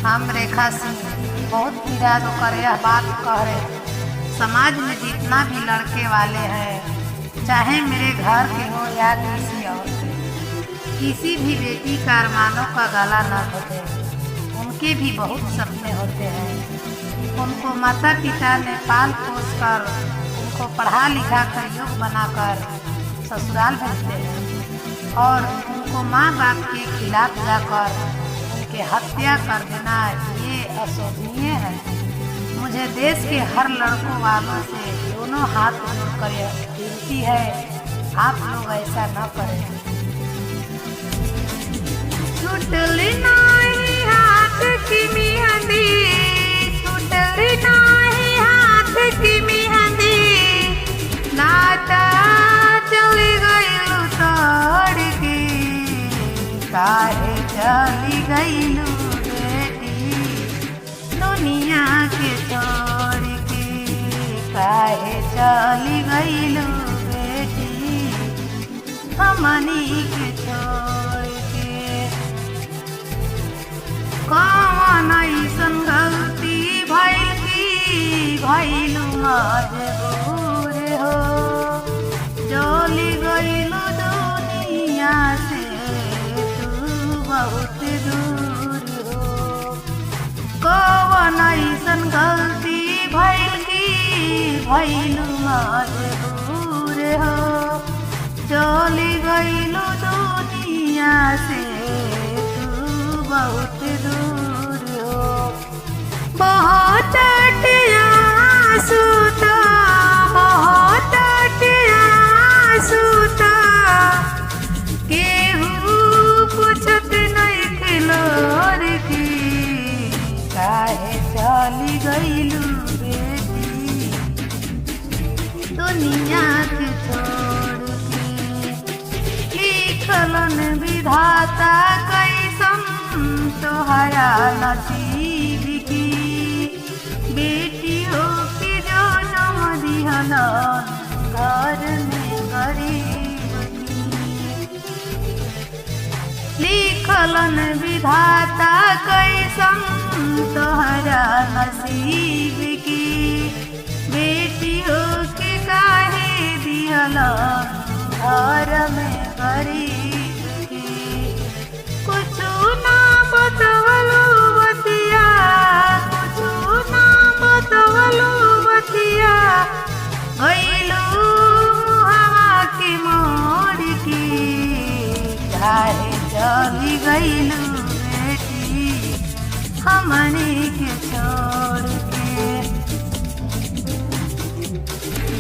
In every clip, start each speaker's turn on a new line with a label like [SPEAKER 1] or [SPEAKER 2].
[SPEAKER 1] हम रेखा सिंह बहुत पीड़ा जो कर यह बात कह रहे। समाज में जितना भी लड़के वाले हैं, चाहे मेरे घर के हो या किसी और के, किसी भी बेटी का अरमानों का गला न घोटे। उनके भी बहुत सपने होते हैं। उनको माता पिता ने पाल पोस कर, उनको पढ़ा लिखा कर योग बनाकर ससुराल भेजते हैं और उनको माँ बाप के खिलाफ जाकर उनके हत्या कर देना ये अशोभनीय है। मुझे देश के हर लड़कों वालों से दोनों हाथ जोड़कर यह विनती है, आप लोग ऐसा न करें। छूटली नाही हाथ की मेहंदी, छूटली नाही हाथ की मेहंदी, नाता चली गईलू तोड़ के, काहे चली गईलू बेटी दुनिया के छोड़ के, काहे चली गईलू बेटी हमनी के छोड़ के। कौन ऐसन गलती भइल की भइलू मजबूर हो, चली गईलू दुनिया से तू बहुत दूर हो। कौन ऐसन गलती भइल की भइलू मजबूर हो, चली गईलू दुनिया से तू बहुत दूर हो। बहुत आंसू था, बहुत आंसू था, केहू पूछत नहीं खिलोर की, काहे चली गईलू बेटी दुनिया के छोड़ के। लिखलन विधाता कैसन तोहरा नसीब की, बेटी हो के जनम दिहलन घर में गरीब की। लिखलन विधाता कैसन तोहरा नसीब की, बेटी हो के काहे दिहलन घर में गरीब की। कुछु ना बतवलू बतिया, कुछु ना बतवलू बतिया, गईलू हवा की मोड़ की, काहे चली गईलू बेटी हमनी के छोड़ के।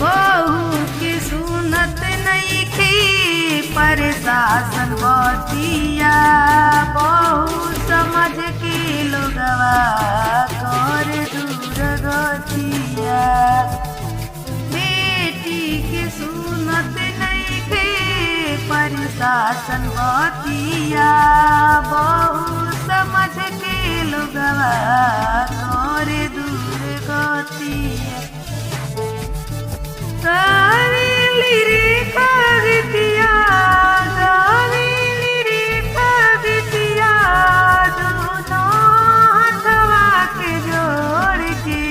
[SPEAKER 1] बहू के सुनत नहीं थी प्रशासन बतिया, बहू समझ के लोगवा कर दूर गतिया। बेटी के सुनत नहीं थे प्रशासन बतिया, बहू समझ के लोगवा कर दूर गतिया। गावेली रेखा बिटिया, गावेली रेखा बिटिया, दोनों हाथवा के जोड़ के,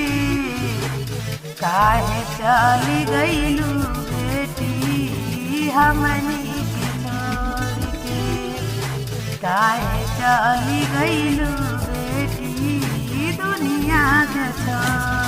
[SPEAKER 1] काहे चली गईलू बेटी हमनी के छोड़ के, काहे चली गईलू बेटी दुनिया के छोड़।